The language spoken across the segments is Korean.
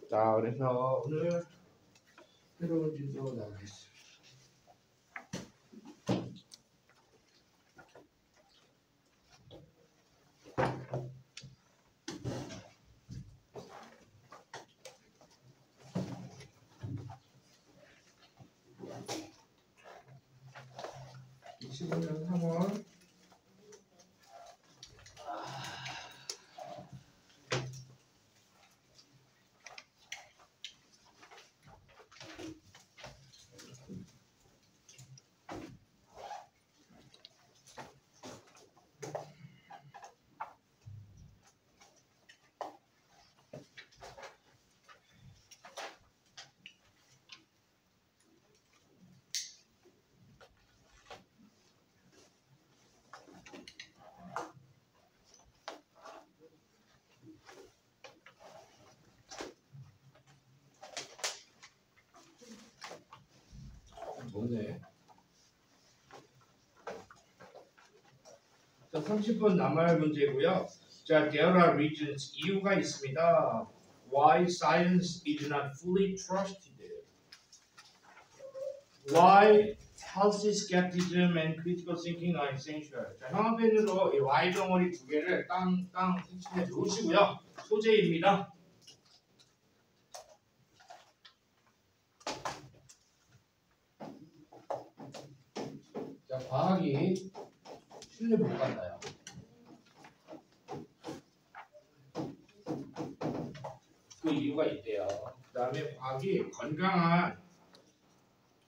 자, 그래서 오늘 새로운 진도 나가겠습니다. (2015년 3월) 뭐네? 자, 30분 남아야 문제고요. 자, there are reasons, 이유가 있습니다. Why science is not fully trusted. Why healthy skepticism and critical thinking are essential. 자, 형광펜으로 이 Y 덩어리 두 개를 땅 색칠해 놓으시고요. 소재입니다. 자, 과학이 신뢰 못 간다요. 그 이유가 있대요. 그 다음에 과학이 건강한,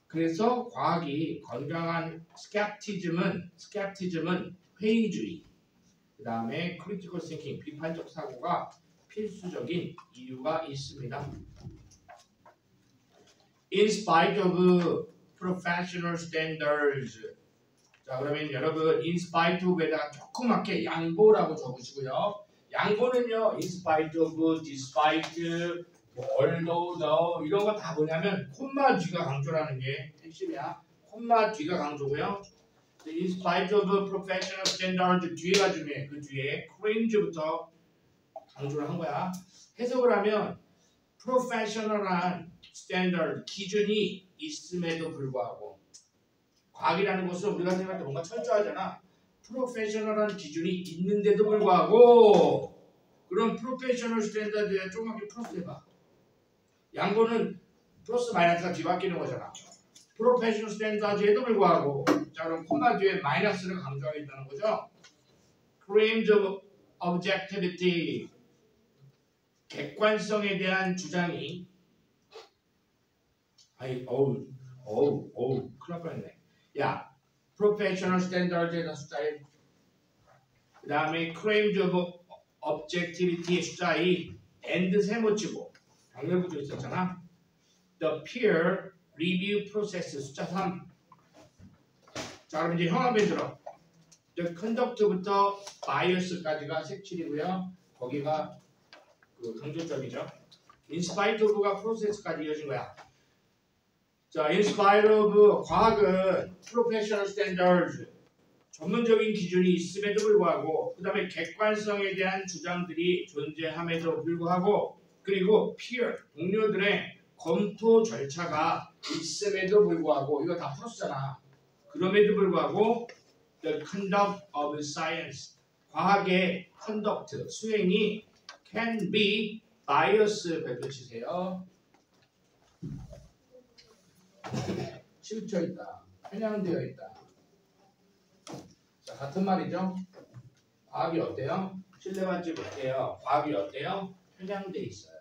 그래서 과학이 건강한 스캡티즘은 회의주의, 그 다음에 critical thinking, 비판적 사고가 필수적인 이유가 있습니다. In spite of professional standards. 자, 그러면 여러분 in spite of에다가 조그맣게 양보라고 적으시고요. 양보는요, in spite of, despite, although, though 이런 거 다 뭐냐면 콤마 뒤가 강조라는 게 핵심이야. 콤마 뒤가 강조고요. in spite of professional standards 뒤에가 중요해. 그 뒤에 claims부터 강조를 한 거야. 해석을 하면 professional한 standard 기준이 있음에도 불구하고, 과학이라는 것은 우리가 생각할 때 뭔가 철저하잖아. 프로페셔널한 기준이 있는데도 불구하고, 그럼 프로페셔널 스탠다드에 조그맣게 플러스 해봐. 양보는 플러스 마이너스가 뒤바뀌는 거잖아. 프로페셔널 스탠다드에도 불구하고, 자, 그럼 콤마 뒤에 마이너스를 강조하겠다는 거죠. claims of objectivity, 객관성에 대한 주장이, 큰일 날 뻔했네. 야, professional standards에다 숫자 1, 그 다음에 claims of objectivity의 숫자 2, and 세모치고 병렬부도 있었잖아. the peer review process 숫자 3. 자, 그럼 이제 형합에 들어. the conduct부터 bias까지가 색칠이고요. 거기가 그 강조점이죠. in spite of가 process까지 이어진 거야. 자, in spite of 과학은 professional standards, 전문적인 기준이 있음에도 불구하고, 그 다음에 객관성에 대한 주장들이 존재함에도 불구하고, 그리고 peer, 동료들의 검토 절차가 있음에도 불구하고, 이거 다 플러스잖아. 그럼에도 불구하고 the conduct of science, 과학의 conduct, 수행이 can be bias 별표치세요. 치우쳐 있다, 편향되어 있다. 자, 같은 말이죠. 과학이 어때요? 신뢰받지 못해요. 과학이 어때요? 편향돼 있어요.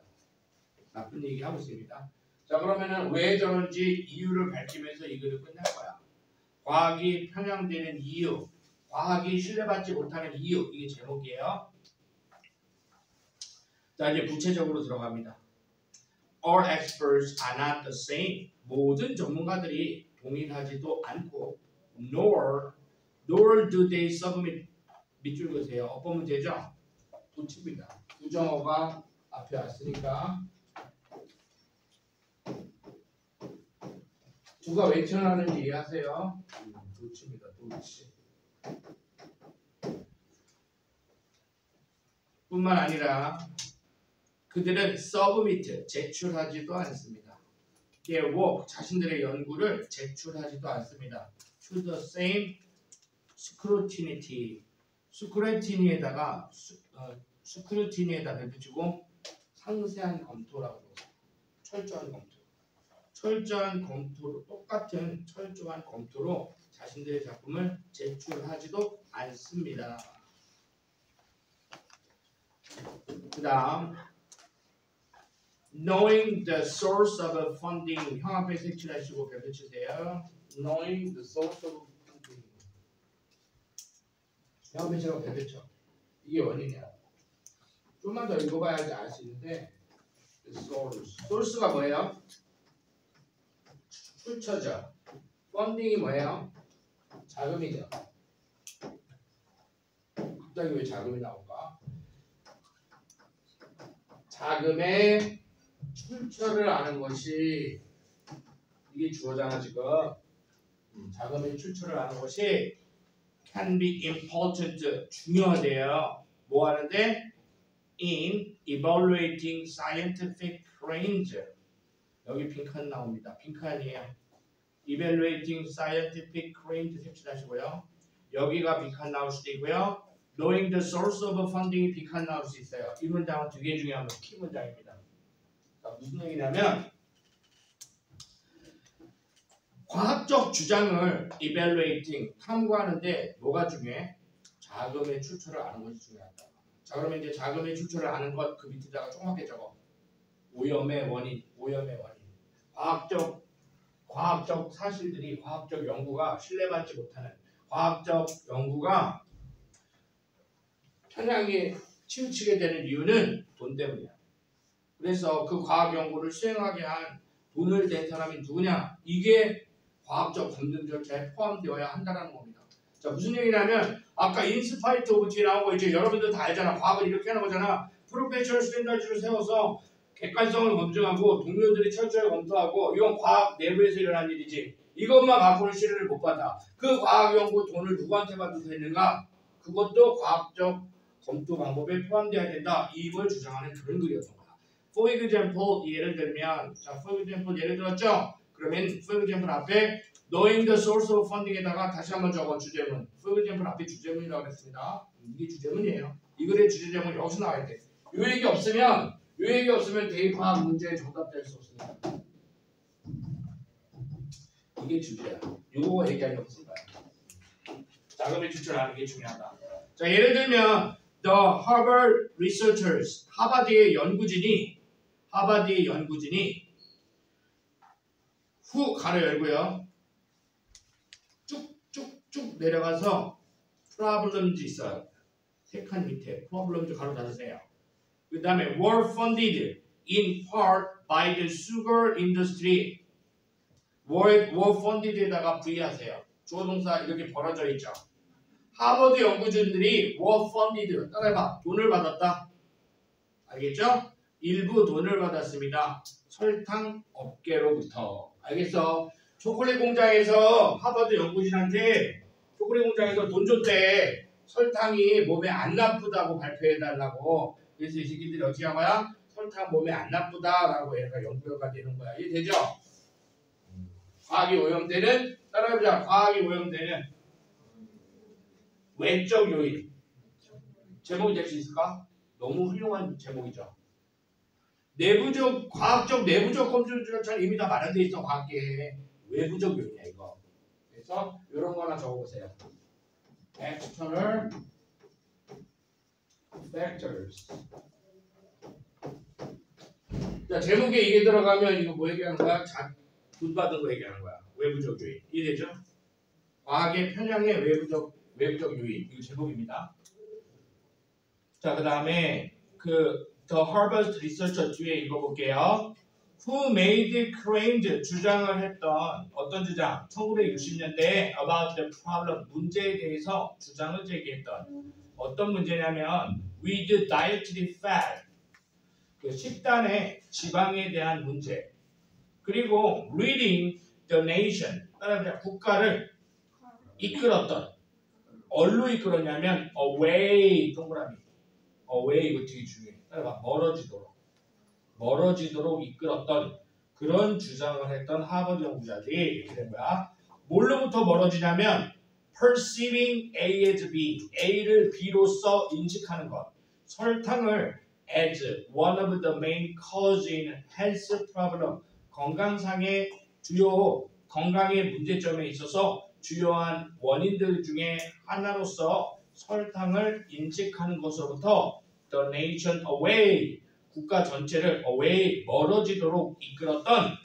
나쁜 얘기 하고 있습니다. 자, 그러면은 왜 저런지 이유를 밝히면서 이 글을 끝낼 거야. 과학이 편향되는 이유, 과학이 신뢰받지 못하는 이유, 이게 제목이에요. 자, 이제 구체적으로 들어갑니다. All experts are not the same. 모든 전문가들이 동일하지도 않고, nor do they submit, 밑줄 그으세요. 어법 문제죠? 도치입니다. 부정어가 앞에 왔으니까 누가 왜 튀어나오는지 이해하세요? 도치입니다. 도치. 뿐만 아니라 그들은 submit, 제출하지도 않습니다. their work, 자신들의 연구를 제출하지도 않습니다. to the same scrutiny, 스크루티니에다가 붙이고 상세한 검토라고 철저한 검토. 철저한 검토로 똑같은 철저한 검토로 자신들의 작품을 제출하지도 않습니다. 그다음 knowing the source of funding 형 앞에 색칠하시고 배 붙이세요. knowing the source of funding 형 앞에 제가 배 붙여. 이게 원인이야. 좀만 더 읽어봐야지 알 수 있는데 source가 뭐예요? 출처죠. 펀딩이 뭐예요? 자금이죠. 갑자기 왜 자금이 나올까? 자금의 출처를 아는 것이 이게 주어잖아 지금. 자금의 출처를 아는 것이 can be important 중요하대요. 뭐 하는데? In evaluating scientific claims. 여기 빈칸 나옵니다. 빈칸이에요. evaluating scientific claims 색칠하시고요. 여기가 빈칸 나올 수도 있고요. knowing the source of funding이 빈칸 나올 수 있어요. 이 문장은 되게 중요한 키 문장입니다. 자, 무슨 얘기냐면 과학적 주장을 evaluating 탐구하는데 뭐가 중요해? 자금의 출처를 아는 것이 중요하다. 자, 그러면 이제 자금의 출처를 아는 것 그 밑에다가 조그맣게 적어. 오염의 원인. 과학적 사실들이 과학적 연구가 신뢰받지 못하는 과학적 연구가 편향에 치우치게 되는 이유는 돈 때문이야. 그래서 그 과학 연구를 수행하게 한 돈을 댄 사람이 누구냐? 이게 과학적 검증 절차에 포함되어야 한다는 겁니다. 자, 무슨 얘기냐면 아까 인스파이트 오브 뒤에 나온 거 이제 여러분들 다 알잖아. 과학을 이렇게 하는 거잖아. 프로페셔널 스탠다드를 세워서 객관성을 검증하고 동료들이 철저히 검토하고 이건 과학 내부에서 일어난 일이지. 이것만 갖고는 신뢰를 못 받아. 그 과학 연구 돈을 누구한테 받을 수 있는가? 그것도 과학적 검토 방법에 포함되어야 된다. 이걸 주장하는 그런 글이었던 거야. For example, 예를 들면 자, for example 예를 들었죠? 그러면 for example 앞에 knowing the source of funding에다가 다시 한번 적어 주제문. for example 앞에 주제문이라고 했습니다. 이게 주제문이에요. 이 글의 주제제문 여기서 나와야 돼. 요 얘기 없으면 대입과학 문제에 정답될 수 없습니다. 이게 주제야. 요거 얘기하려고 쓴 거야. 자금의 출처를 아는 게 중요하다. 자, 예를 들면 The Harvard Researchers 하버드의 연구진이 후 가로 열고요. 쭉쭉쭉 내려가서 problems 있어요. 세 칸 밑에 problems 가로 닫으세요. 그 다음에 were funded in part by the sugar industry. were funded에다가 V하세요. 주어 동사 이렇게 벌어져 있죠. 하버드 연구진들이 were funded 따라해봐. 돈을 받았다. 알겠죠? 일부 돈을 받았습니다. 설탕 업계로부터. 알겠어? 초콜릿 공장에서 하버드 연구진한테 초콜릿 공장에서 돈 줬대. 설탕이 몸에 안 나쁘다고 발표해달라고. 그래서 이 새끼들이 어떻게 한 거야? 설탕 몸에 안 나쁘다라고 얘가 연구가 되는 거야. 이해되죠? 과학이 오염되는 따라해보자. 과학이 오염되는 외적 요인. 제목이 될 수 있을까? 너무 훌륭한 제목이죠. 과학적 내부적 검증 절차는 이미 다 마련돼 있어. 과학계에. 외부적 요인이야 이거. 그래서 이런 거 하나 적어보세요. External factors. 자, 제목에 이게 들어가면 이거 뭐 얘기하는 거야? 돈 받은 거 얘기하는 거야. 외부적 요인. 이해되죠? 과학의 편향의 외부적 요인. 이거 제목입니다. 자, 그 다음에 The Harvard Researcher 뒤에 읽어볼게요. Who made claims 주장을 했던 어떤 주장? 1960년대에 about the problem 문제에 대해서 주장을 제기했던 어떤 문제냐면 with dietary fat 그 식단의 지방에 대한 문제 그리고 leading the nation 따라서 국가를 이끌었던 어디로 이끌었냐면 away 동그라미 away 이거 되게 중요해. 따라봐 멀어지도록 멀어지도록 이끌었던 그런 주장을 했던 하버드 연구자들이 이렇게 된 거야. 뭘로부터 멀어지냐면 perceiving A as B, A를 B로서 인식하는 것. 설탕을 as one of the main cause in health problem, 건강상의 주요 건강의 문제점에 있어서 주요한 원인들 중에 하나로서 설탕을 인식하는 것으로부터 the nation away, 국가 전체를 away, 멀어지도록 이끌었던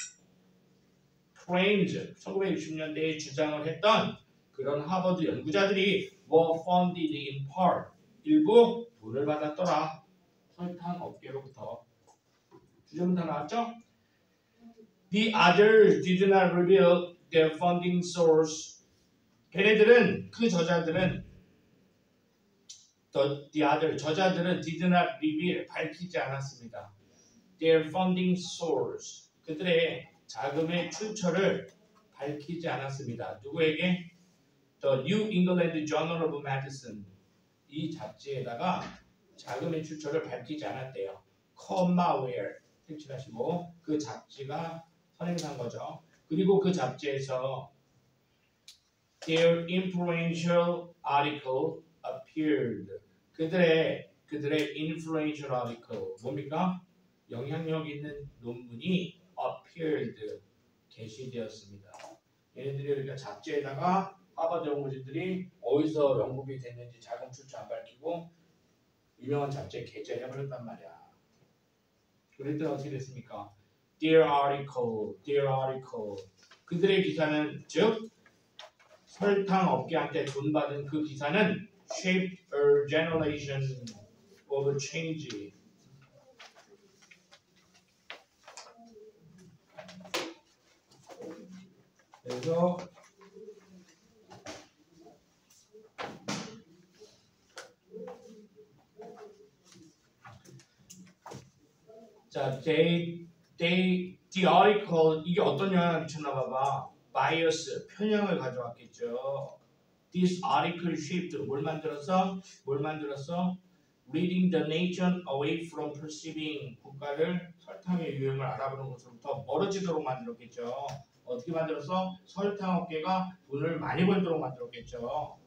프레임즈, 1960년대에 주장을 했던 그런 하버드 연구자들이 were funded in part, 일부 돈을 받았더라. 설탕 업계로부터. 주제문 다 나왔죠? The others did not reveal their funding source. 걔네들은, 그 저자들은 the other, 저자들은 did not reveal, 밝히지 않았습니다. Their funding source, 그들의 자금의 출처를 밝히지 않았습니다. 누구에게? The New England Journal of Medicine, 이 잡지에다가 자금의 출처를 밝히지 않았대요. comma-ware 색칠하시고 그 잡지가 선행한 거죠. 그리고 그 잡지에서 their influential article appeared. 그들의 influential article 뭡니까? 영향력 있는 논문이 appeared 게시되었습니다. 얘네들이 그러니까 잡지에다가 하버드 연구진들이 어디서 연구비 됐는지 자금 출처 안 밝히고 유명한 잡지에 게재를 해버렸단 말이야. 그랬더니 어떻게 됐습니까? Their article. 그들의 기사는 즉 설탕 업계한테 돈 받은 그 기사는 shaped a generation of change. 그래서 자, the article 이게 어떤 영향을 미쳤나 봐봐. bias 편향을 가져왔겠죠. This article shaped 뭘 만들었어? Leading the nation away from perceiving 국가를 설탕의 유형을 알아보는 것으로부터 멀어지도록 만들었겠죠. 어떻게 만들었어? 설탕 업계가 돈을 많이 벌도록 만들었겠죠.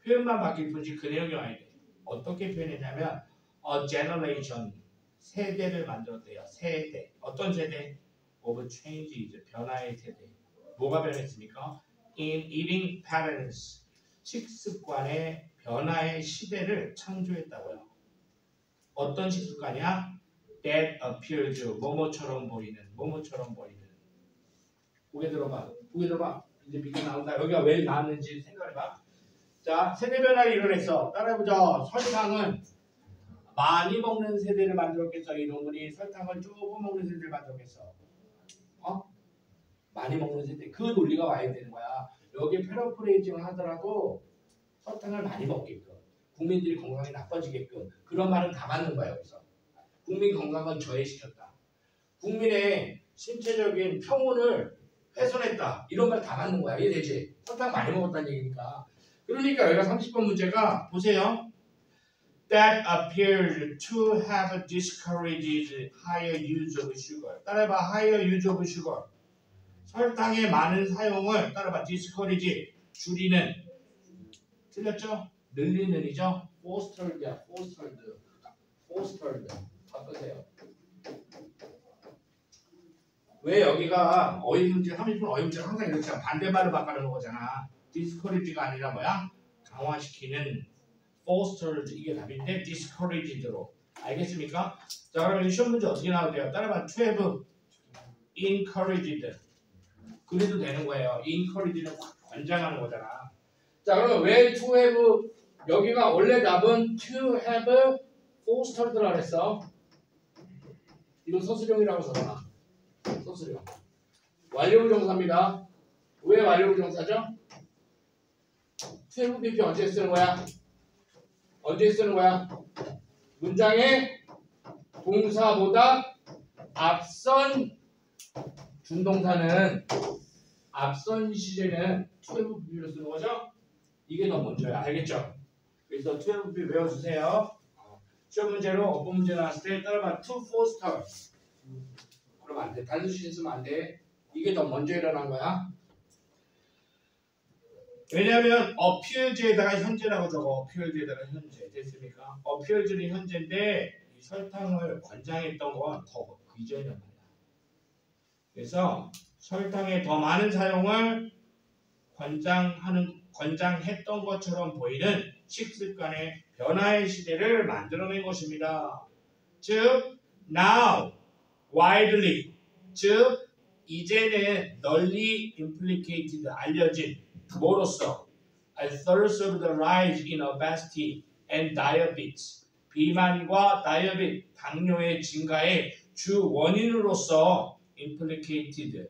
표현만 바뀔 뿐이지 그 내용이 아니에요. 어떻게 표현했냐면 a generation 세대를 만들었대요. 세대. 어떤 세대? of change, 변화의 세대. 뭐가 변했습니까? in eating patterns, 식습관의 변화의 시대를 창조했다고요. 어떤 식습관이야? that appears, 뭐뭐처럼 보이는. 고개 들어봐. 이제 비교 나온다. 여기가 왜 나왔는지 생각해봐. 자, 세대 변화를 이뤄냈어. 따라해보자. 설탕은 많이 먹는 세대를 만들었겠어. 이 논문이 설탕을 조금 먹는 세대를 만들었겠어. 많이 먹는 세대. 그 논리가 와야 되는 거야. 여기 패러프레이징을 하더라도 설탕을 많이 먹게끔, 국민들이 건강이 나빠지게끔 그런 말은 다 맞는 거야. 여기서 국민 건강을 저해시켰다, 국민의 신체적인 평온을 훼손했다, 이런 말 다 맞는 거야. 이해되지? 설탕 많이 먹었다는 얘기니까. 그러니까 여기가 30번 문제가 보세요. That appears to have discouraged higher use of sugar. 따라해봐. higher use of sugar. 설탕의 많은 사용을 따라봐. discourage, 줄이는. 틀렸죠? 늘리는이죠? fostered야. fostered. 바꾸세요. 왜 여기가 어휘문제 30분 어휘문제는 항상 이렇게 반대말을 바꿔놓은 거잖아. discourage가 아니라 뭐야? 강화시키는. fostered 이게 답인데 discouraged로. 알겠습니까? 자, 그러면 시험 문제 어떻게 나오대요? 따라봐. to have encouraged. 그래도 되는 거예요. encourage는 권장하는 거잖아. 자, 그러면 왜 to have, 여기가 원래 답은 to have fostered라고 했어. 이거 서술형이라고 써놔. 서술형. 완료부정사입니다. 왜 완료부정사죠? to have PP 언제 쓰는 거야? 문장의 동사보다 앞선 준동사는, 앞선 시제는 to have PP로 쓰는 거죠? 이게 더 먼저야. 알겠죠? 그래서 to have PP 외워주세요. 시험 문제로 어법 문제 나왔을 때 따라봐. to foster. 그러면 안 돼. 단수신 쓰면 안 돼. 이게 더 먼저 일어난 거야. 왜냐면 appears에다가 현재라고 적어. appears에다가 현재. 됐습니까? appears는 현재인데 이 설탕을 권장했던 건 더 그 이전이란 말이야. 그래서 설탕의 더 많은 사용을 권장했던 것처럼 보이는 식습관의 변화의 시대를 만들어낸 것입니다. 즉, now, widely, 즉 이제는 널리 implicated, 알려진 뭐로써 a third of the rise in obesity and diabetes, 비만과 다이어빗, 당뇨의 증가의 주 원인으로서 implicated,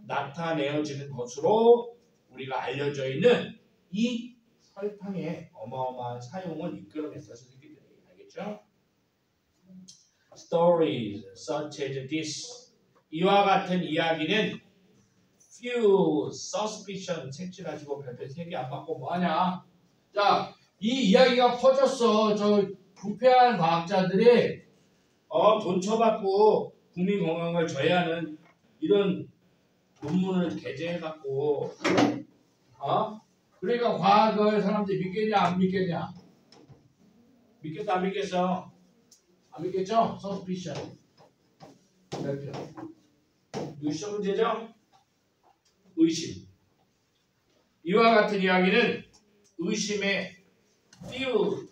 나타내어지는 것으로 우리가 알려져 있는 이 설탕의 어마어마한 사용을 이끌어냈어요. 선생님들이. 알겠죠? Stories such as this, 이와 같은 이야기는 few suspicion 색칠하시고 별표 3개 안 받고 뭐하냐? 자, 이 이야기가 퍼졌어. 저 부패한 과학자들이 돈 쳐받고 국민 건강을 저해하는 이런 논문을 게재해갖고 그러니까 과학을 사람들이 믿겠냐 안 믿겠냐? 믿겠어 안 믿겠어? 안 믿겠죠? suspicion 별표. 이거 시험 문제죠? 의심. 이와 같은 이야기는 의심에 few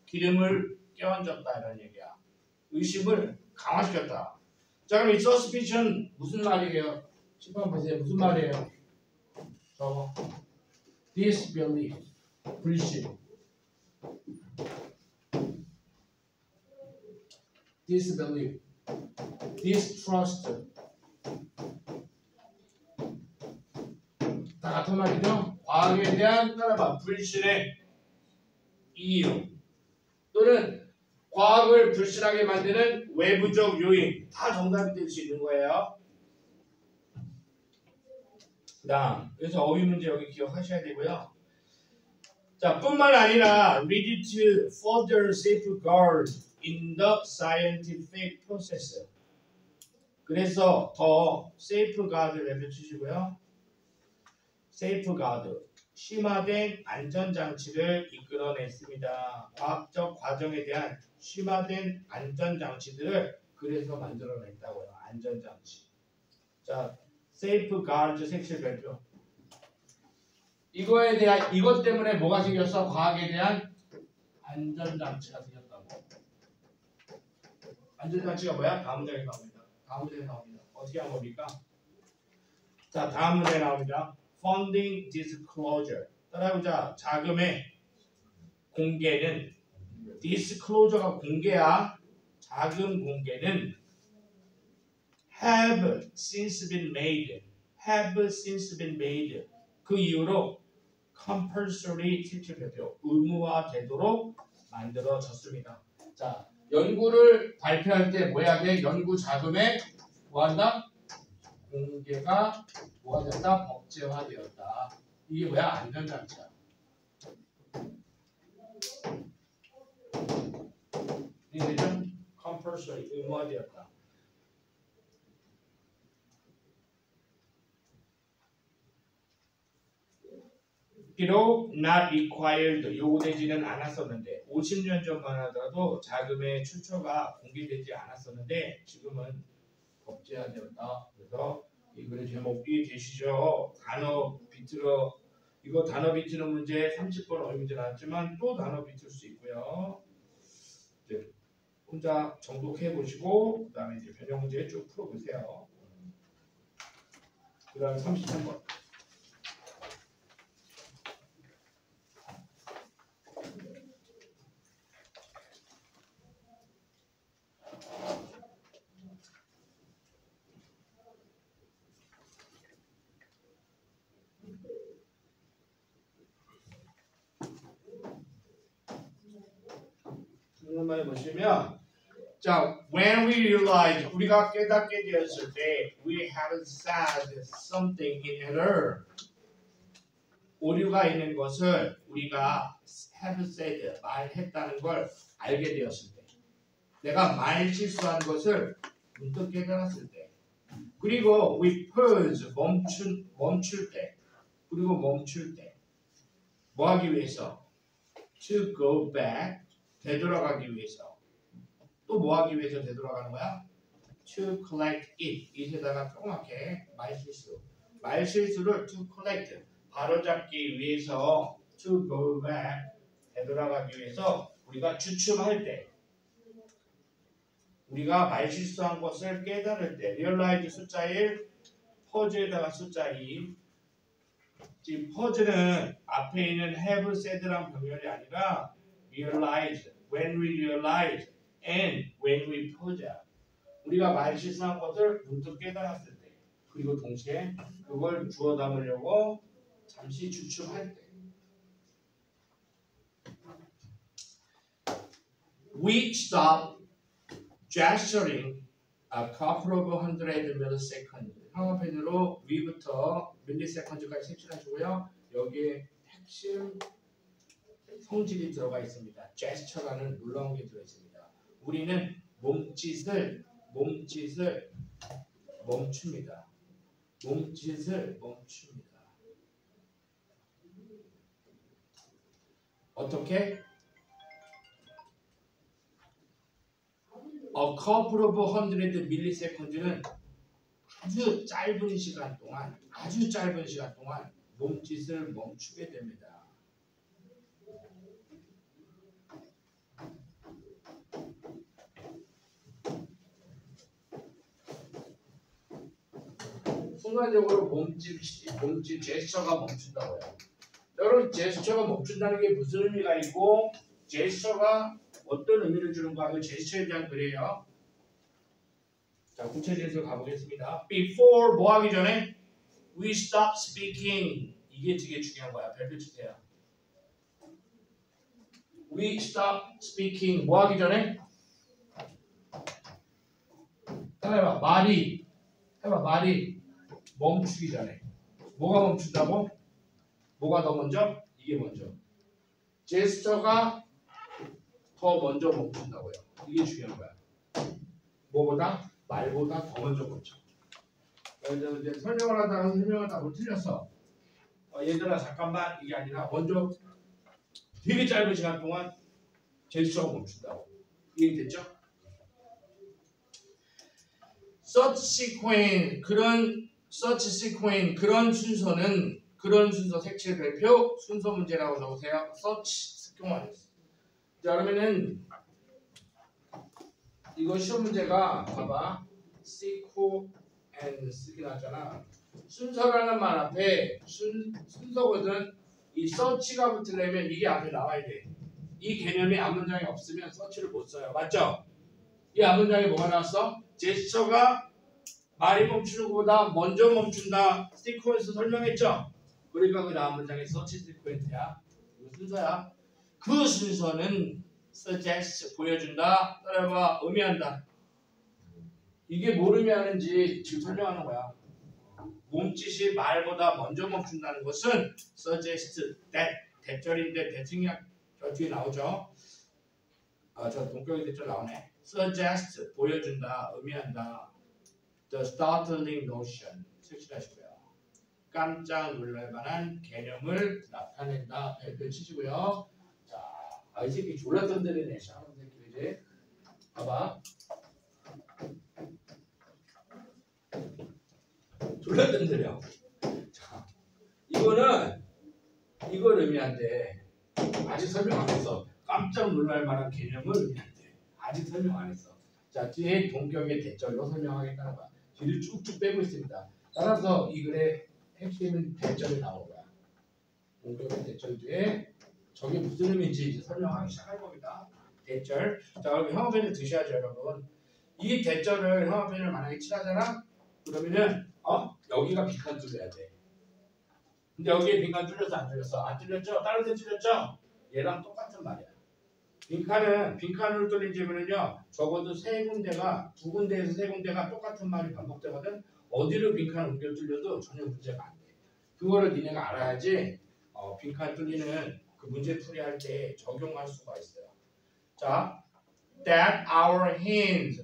기름을 껴얹었다 이런 얘기야. 의심을 강화시켰다. 자, 그럼 이 suspicion 무슨 말이에요? 칠판 보세요. 무슨 말이에요? 저거 disbelief, 불신. disbelief, distrust. 다 같은 말이죠? 과학에 대한 따라봐 불신의 이유 또는 과학을 불신하게 만드는 외부적 요인 다 정답이 될 수 있는 거예요. 그다음 그래서 어휘 문제 여기 기억하셔야 되고요. 자, 뿐만 아니라 ready to further safeguard in the scientific process. 그래서 더 safeguard를 해주시고요. safeguard 심화된 안전장치를 이끌어냈습니다. 과학적 과정에 대한 심화된 안전장치들을 그래서 만들어냈다고요. 안전장치. 자, safeguard 색칠 별표. 이거에 대한 이것 때문에 뭐가 생겼어? 과학에 대한 안전장치가 생겼다고. 안전장치가 뭐야? 다음 문제에 나옵니다. 다음 문제에 나옵니다. 어떻게 한 겁니까? 자, 다음 문제에 나옵니다. Funding disclosure. 따라해보자. 자금의 공개는 disclosure가 공개야. 자금 공개는 have since been made. have since been made. 그 이후로 compulsory 실질표표 의무화되도록 만들어졌습니다. 자, 연구를 발표할 때 뭐 해야 돼? 연구 자금에 뭐한다? 공개가 뭐가 됐다? 법제화되었다. 이게 뭐야? 안전장치야. 이해되죠? compulsory 의무화되었다. 비록 not required 요구되지는 않았었는데 50년 전만 하더라도 자금의 출처가 공개되지 않았었는데 지금은 법제화되었다. 그래서 이 글의 제목이 되시죠. 단어 비틀어 이거 단어 비트는 문제 30번 어휘 문제 나왔지만 또 단어 비틀 수 있고요. 이제 혼자 정독해 보시고 그다음에 이제 변형 문제 쭉 풀어 보세요. 그다음 33번. 한번 보시면 자, when we realize 우리가 깨닫게 되었을 때 we have said something in error 오류가 있는 것을 우리가 have said 말했다는 걸 알게 되었을 때, 내가 말 실수한 것을 문득 깨달았을 때, 그리고 we pause 멈출 때, 그리고 멈출 때, 뭐 하기 위해서? To go back 되돌아가기 위해서. 또 뭐 하기 위해서 되돌아가는 거야? To collect it. it에다가 조그맣게 말실수를 to collect 바로잡기 위해서 to go back 되돌아가기 위해서 우리가 주춤할 때, 우리가 말실수한 것을 깨달을 때, realize 숫자 1, 퍼즈에다가 숫자 2. 지금 퍼즈는 앞에 있는 have said랑 병렬이 아니라 realize, when we realize, and when we pause. 우리가 말실수한 것을 문득 깨달았을 때, 그리고 동시에 그걸 주워 담으려고 잠시 주춤할 때. We stop gesturing a couple of hundred milliseconds. 형아펜으로 위부터 밀리세컨드까지 색칠하시고요. 여기에 핵심 성질이 들어가 있습니다. gesture라는 놀라운 게 들어 있습니다. 우리는 몸짓을 멈춥니다. 몸짓을 멈춥니다. 어떻게? A couple of hundred milliseconds는 아주 짧은 시간 동안 몸짓을 멈추게 됩니다. 순간적으로 몸짓 제스처가 멈춘다고요. 여러분, 제스처가 멈춘다는 게 무슨 의미가 있고 제스처가 어떤 의미를 주는가 하면 제스처에 대한 글이에요. 자, 구체적으로 가보겠습니다. Before 뭐 하기 전에 we stop speaking. 이게 되게 중요한 거야. 별표 주세요. We stop speaking. 뭐 하기 전에? 해봐. 말이 멈추기 전에. 뭐가 멈춘다고? 뭐가 더 먼저? 이게 먼저. 제스처가 더 먼저 멈춘다고요. 이게 중요한 거야. 뭐보다? 말보다 더 먼저 멈춰. 이제 설명을 하다가 설명하다가 틀렸어. 얘들아 잠깐만, 이게 아니라 먼저 되게 짧은 시간 동안 제스처가 멈춘다고. 이해됐죠? Such sequence, 그런 순서 색칠 별표 순서 문제라고 적으세요. Such sequence. 자, 그러면은 이거 시험 문제가 봐봐. sequence 나왔잖아. 순서라는 말 앞에 순서거든. 이 search가 붙으려면 이게 앞에 나와야 돼. 이 개념이 앞문장에 없으면 search를 못 써요. 맞죠? 이 앞문장에 뭐가 나왔어? 제스처가 말이 멈추는 것보다 먼저 멈춘다. 시퀀스 설명했죠? 그러니까 그 다음 문장에 search sequence야. 이거 순서야. 그 순서는 suggest 보여준다. 따라봐 의미한다. 이게 뭘 의미하는지 지금 설명하는 거야. 몸짓이 말보다 먼저 멈춘다는 것은 suggest that 대절인데 대칭약 저 뒤에 나오죠. 저 동격의 대절 나오네. suggest 보여준다, 의미한다. The startling notion 색칠하시고요. 깜짝 놀랄 만한 개념을 나타낸다. 별표 치시고요. 자, 이 새끼 졸라 던데리네. 샤먼 새끼 이제 봐봐. 졸라 던데려. 자, 이걸 의미한대. 아직 설명 안 했어. 깜짝 놀랄 만한 개념을 의미한대. 아직 설명 안 했어. 자, 뒤에 동격의 대절로 설명하겠다는 거야. 뒤를 쭉쭉 빼고 있습니다. 따라서 이 글의 핵심은 대절이 나온 거야. 동격의 대절 뒤에 저게 무슨 의미인지 이제 설명하기 시작할 겁니다. 대절. 자, 그럼 형아펜을 드셔야죠, 여러분. 이 대절을 형아펜을 만약에 칠하잖아? 그러면은 여기가 빈칸 뚫려야 돼. 근데 여기에 빈칸 뚫렸어, 안 뚫렸어? 안 뚫렸죠? 다른 데 뚫렸죠? 얘랑 똑같은 말이야. 빈칸을 뚫린 질문은요, 적어도 두 군데에서 세 군데가 똑같은 말이 반복되거든. 어디로 빈칸을 옮겨 뚫려도 전혀 문제가 안 돼. 그거를 니네가 알아야지 빈칸 뚫리는 그 문제 풀이할 때 적용할 수가 있어요. 자, that our hands,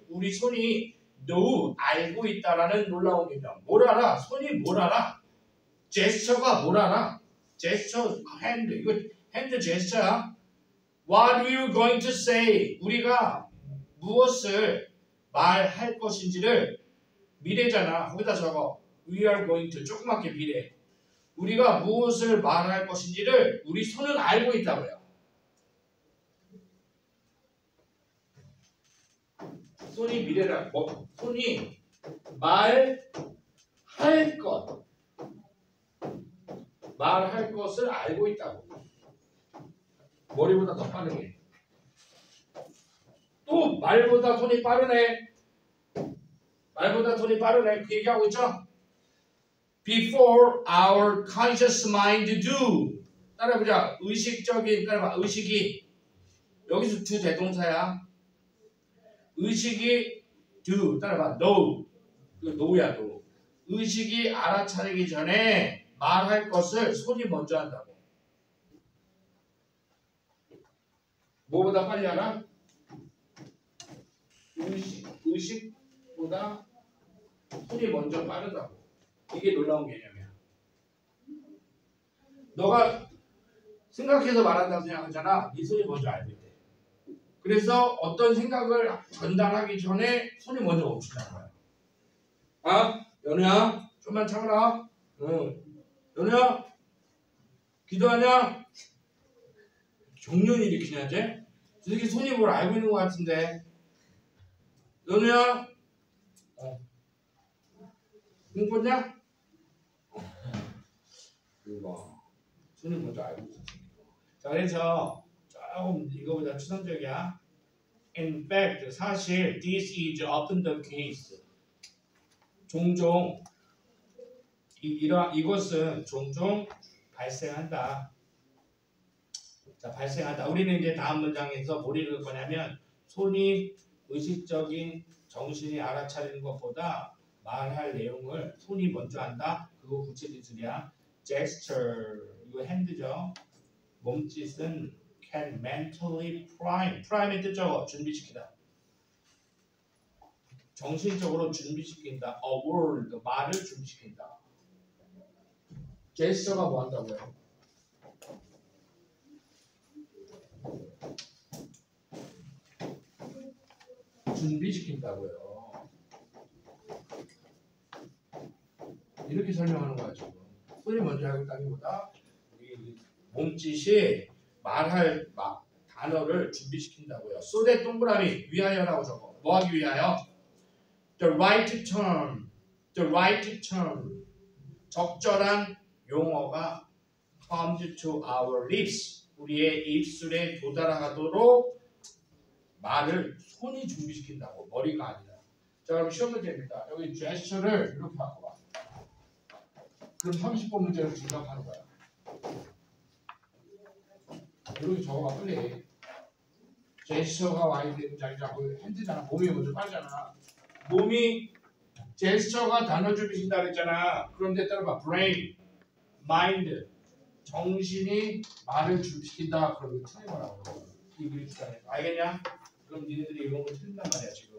우리 손이 know, 알고 있다라는 놀라운 개념. 뭘 알아? 손이 뭘 알아? 제스처가 뭘 알아? 제스처, 핸드, 이거 핸드 제스처야. What are you going to say? 우리가 무엇을 말할 것인지를 미래잖아. 거기다 적어. We are going to, 조그맣게 미래. 우리가 무엇을 말할 것인지를 우리 손은 알고 있다고요. 손이 미래라. 손이 말할 것을 알고 있다고. 머리보다 더 빠르게. 또 말보다 손이 빠르네. 그 얘기하고 있죠? Before our conscious mind do. 따라해보자. 의식이. 여기서 do 대동사야. 의식이 do. 따라해봐. know. know야, know. 의식이 알아차리기 전에 말할 것을 손이 먼저 한다고. 뭐보다 빨리 알아? 의식보다 손이 먼저 빠르다고. 이게 놀라운 개념이야. 너가 생각해서 말한다고 생각하잖아. 네 손이 먼저 알고 있대. 그래서 어떤 생각을 전달하기 전에 손이 먼저 멈춘다는 거야. 아, 연우야, 좀만 참아라. 연우야, 기도하냐? 종료는 일으키냐, 쟤? 저렇게 손이 뭘 알고 있는 것 같은데. 연우야, 공부냐? 이거 손이 먼저 알고 있어. 자, 그래서 조금 이거보다 추상적이야. In fact, 사실 this is often the case. 종종 이것은 종종 발생한다. 자, 발생한다. 우리는 이제 다음 문장에서 뭘 읽을 거냐면 손이 의식적인 정신이 알아차리는 것보다 말할 내용을 손이 먼저 한다. 그거 구체기술이야. gesture, 이거 핸드죠. 몸짓은 can mentally prime의 뜻죠. 준비시키다. 정신적으로 준비시킨다. A word, 말을 준비시킨다. gesture가 뭐 한다고요? 준비시킨다고요. 이렇게 설명하는 거야 지금. 손이 먼저 하겠다기보다 몸짓이 말할 단어를 준비시킨다고요. so that 동그라미 위하여라고 적어. 뭐 하기 위하여? The right term. 적절한 용어가 comes to our lips. 우리의 입술에 도달하도록 말을 손이 준비시킨다고. 머리가 아니라. 자, 그럼 시험 문제입니다. 여기 gesture를 이렇게 바꿔봐. 그럼 30번 문제를 중답하는 거야. 이렇게 적어봐 빨리. 제스처가 와야 되는 자리라고. 핸드잖아. 몸이 먼저 빠르잖아. 몸이 제스처가 단어 준비시킨다 그랬잖아. 그런데 따라봐. brain, mind, 정신이 말을 준비시킨다. 그러면 틀린 거라고. 이그리스간에 알겠냐? 그럼 니네들이 이런 거 틀린단 말이야 지금.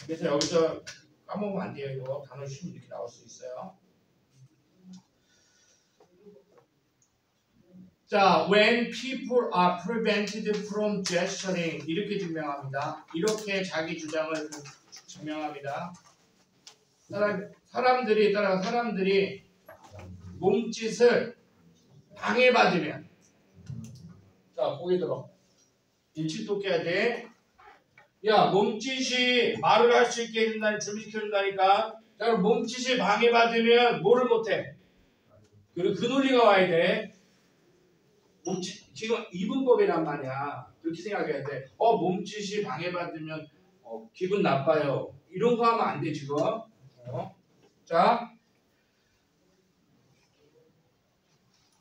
그래서 여기서 까먹으면 안 돼요. 이거 단어 쉬면 이렇게 나올 수 있어요. 자, when people are prevented from gesturing 이렇게 증명합니다. 이렇게 자기 주장을 증명합니다. 사람들이 몸짓을 방해받으면, 자, 보기 들어. 일치 똑해야 돼. 야, 몸짓이 말을 할 수 있게 해준다니, 준비시켜준다니까. 자, 그럼 몸짓이 방해받으면 뭐를 못해? 그리고 그 논리가 와야 돼. 몸짓, 지금 이분법이란 말이야. 그렇게 생각해야 돼. 몸짓이 방해받으면 기분 나빠요. 이런 거 하면 안 돼, 지금. 자,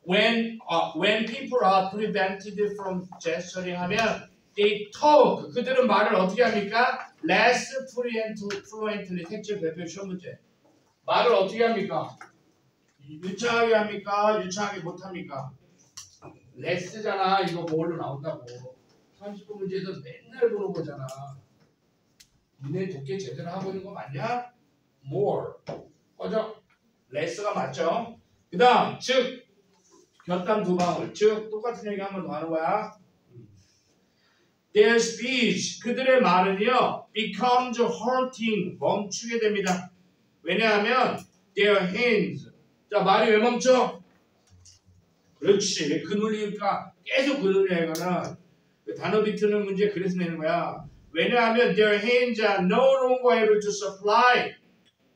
when people are prevented from gesturing 하면 they talk. 그들은 말을 어떻게 합니까? less fluently. 색칠 발표 시험 문제. 말을 어떻게 합니까? 유창하게 합니까? 유창하게 못합니까? 레스잖아. 이거 뭘로 나온다고. 30분 문제에서 맨날 물어보잖아. 니네 독해 제대로 하고 있는 거 맞냐? more. 꺼져. 레스가 맞죠? 그 다음 즉 곁담 두 방울. 즉 똑같은 얘기 한 번 더 하는 거야. Their speech. 그들의 말은요. becomes halting. 멈추게 됩니다. 왜냐하면 their hands. 자 말이 왜 멈춰? 그렇지. 왜 그늘리니까 계속 그늘려 이거는. 단어 비트는 문제 그래서 내는 거야. 왜냐하면 their hands are no longer able to supply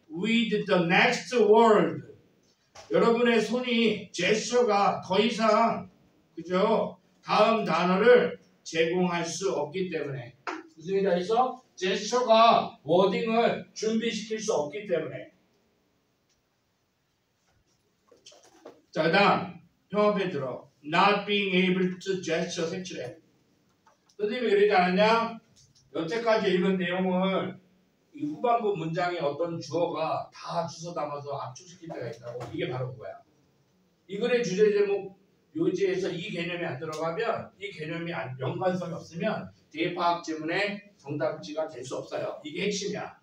with the next word. 여러분의 손이 제스처가 더 이상 그죠? 다음 단어를 제공할 수 없기 때문에. 무슨 얘기 다 했어? 제스처가 워딩을 준비시킬 수 없기 때문에. 자, 그 다음 형 앞에 들어. Not being able to gesture 색칠해. 선생님이 그러지 않았냐? 여태까지 읽은 내용을 이 후반부 문장에 어떤 주어가 다 주워 담아서 압축시킬 때가 있다고. 이게 바로 그거야. 이 글의 주제 제목 요지에서 이 개념이 안 들어가면 이 개념이 연관성이 없으면 대파학 지문의 정답지가 될 수 없어요. 이게 핵심이야.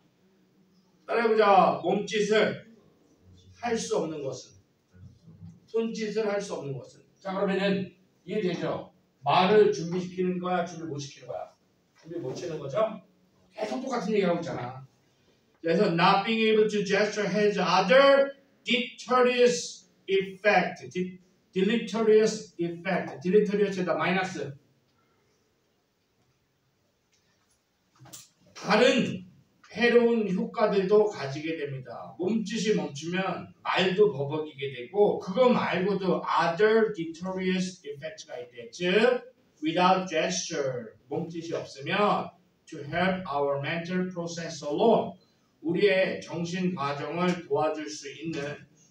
따라해보자. 몸짓을 할 수 없는 것은 손짓을 할 수 없는 것은. 자 그러면은 이해되죠? 말을 준비시키는 거야? 준비 못 시키는 거야? 준비 못 시키는 거죠? 계속 똑같은 얘기하고 있잖아. 그래서 not being able to gesture has other deleterious effect. deleterious effect. deleterious에다 마이너스. 다른 해로운 효과들도 가지게 됩니다. 몸짓이 멈추면 말도 버벅이게 되고 그거 말고도 other deleterious effects가 있대. 즉 without gesture 몸짓이 없으면 to help our mental process alone 우리의 정신 과정을 도와줄 수 있는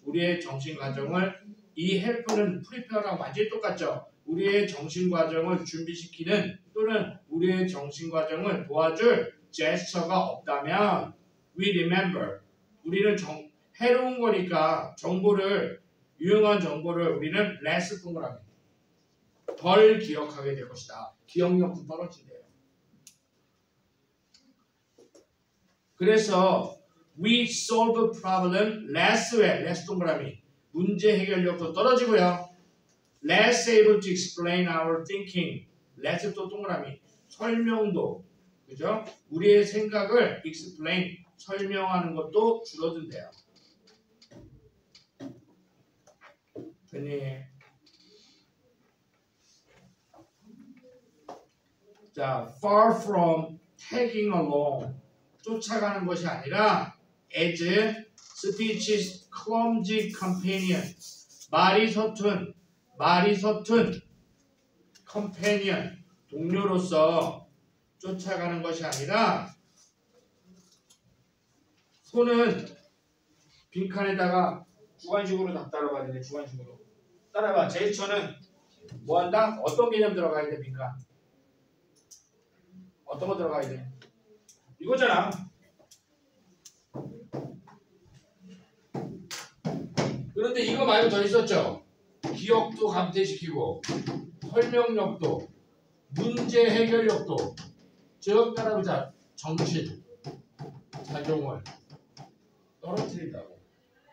우리의 정신 과정을 이 help는 prepare랑 완전히 똑같죠. 우리의 정신 과정을 준비시키는 또는 우리의 정신 과정을 도와줄 제스처가 없다면 we remember 우리는 해로운 거니까 정보를 유용한 정보를 우리는 less 동그라미 덜 기억하게 될 것이다. 기억력도 떨어진대요. 그래서 we solve problem less way less 동그라미 문제 해결력도 떨어지고요. less able to explain our thinking less 또 동그라미 설명도 그죠? 우리의 생각을 explain, 설명하는 것도 줄어든대요. 됐니? 자, far from tagging along, 쫓아가는 것이 아니라 as speech's clumsy companion, 말이 서툰 companion, 동료로서 쫓아가는 것이 아니라 손은 빈칸에다가 주관식으로 다 따라가야 돼. 주관식으로 따라봐. 제스처는 뭐한다? 어떤 개념 들어가야 돼? 빈칸 어떤 거 들어가야 돼? 이거잖아. 그런데 이거 말고 더 있었죠? 기억도 감퇴시키고 설명력도 문제 해결력도 즉 따라보자. 정신 작용을 떨어뜨린다고.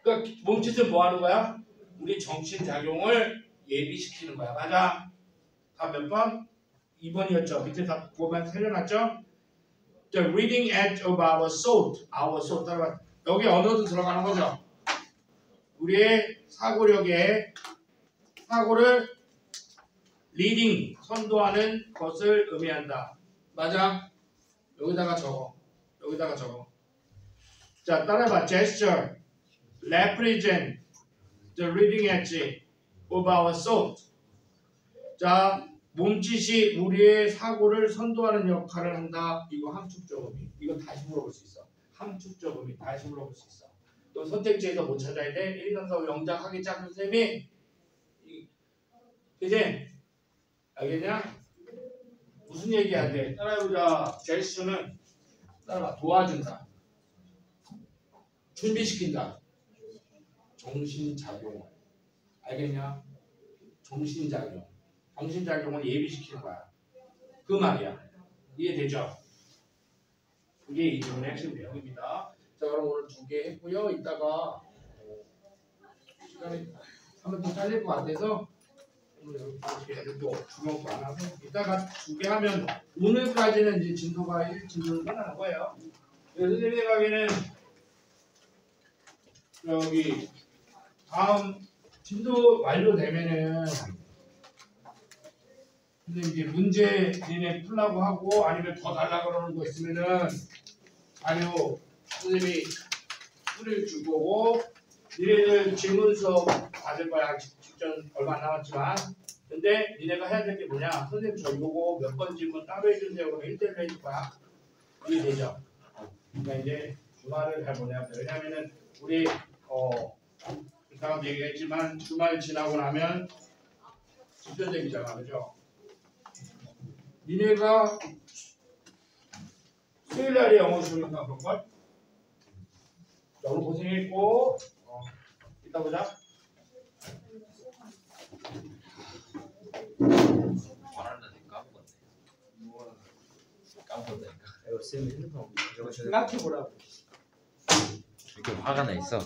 그러니까 몸짓은 뭐 하는 거야? 우리 정신 작용을 예비시키는 거야. 맞아? 다 몇 번? 2번이었죠. 밑에 다 보면 살려놨죠? The reading edge of our soul. 따라봐. 여기 언어도 들어가는 거죠. 우리의 사고력에 사고를 리딩, 선도하는 것을 의미한다. 맞아? 여기다가 적어. 자, 따라해봐. Gesture represent the reading edge of our soul. 자, 몸짓이 우리의 사고를 선도하는 역할을 한다. 이거 함축적 의미. 이거 다시 물어볼 수 있어. 함축적 의미 다시 물어볼 수 있어. 또 선택지에서 못 찾아야 돼. 1, 2, 3, 4, 5 영작하기 짝 선생님이 그지? 알겠냐? 무슨 얘기해야 돼? 따라해보자. 제스처는 따라봐. 도와준다. 준비시킨다. 정신작용. 알겠냐? 정신작용. 정신 작용을 예비시키는 거야. 그 말이야. 이해되죠? 그게 이 질문의 핵심 내용입니다. 자, 그럼 오늘 2개 했고요. 이따가 시간이 한번 더 잘릴 것 같아서 오늘 이렇게 또 중요한 거 안 하고 이따가 2개 하면 오늘까지는 이제 진도가 1, 진도는 끝나는 거예요. 그래서 선생님 생각에는 여기 다음 진도 완료되면은 근데 이제 문제 니네 풀라고 하고 아니면 더 달라고 그러는 거 있으면은 자료 선생님이 풀을 줄 거고 니네들 질문 수업 받을 거야. 직전 얼마 안 남았지만 근데 니네가 해야 될 게 뭐냐 선생님 저 요거 몇 번 질문 따로 해주세요. 그러면 1대1로 해줄 거야. 이게 되죠? 그러니까 이제 주말을 잘 보내야 돼. 왜냐면은 우리 이따가 얘기했지만 주말 지나고 나면 집전쟁이잖아. 그죠? 니네가 수요일 날에 영어 수업인가 그런걸? 자, 오늘 고생했고 이따 보자. 말하는데 까먹었다니까. 이거 쌤 핸드폰 저거 생각해보라고. 이렇게 화가 나 있어.